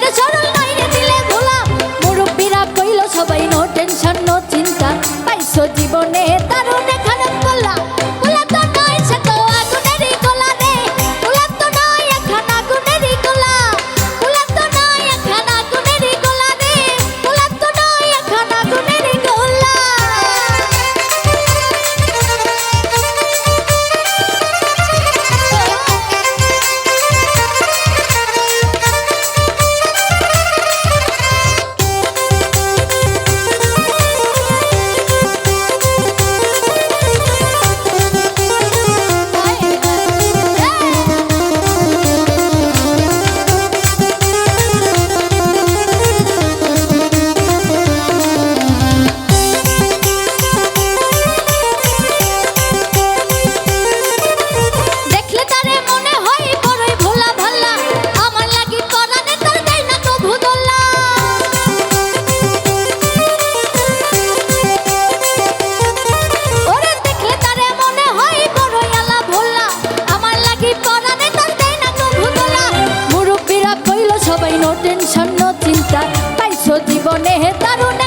রে সরল নাই রে দিলে ভোলা মুরব্বীরা কইল সবাই নো টেনশন নো চিন্তা পাইছো জীবনে দারুণ খারাপ কল্লা ভোলা তো নয় সে তো আগুনেরই গোলা রে ভোলা তো নয় এখন আগুনেরই গোলা ভোলা তো নয় এখন আগুনেরই গোলা রে ভোলা তো নয় এখন আগুনেরই গোলা সবাই নো টেনশন নো চিন্তা পাইছো জীবনে দারুণ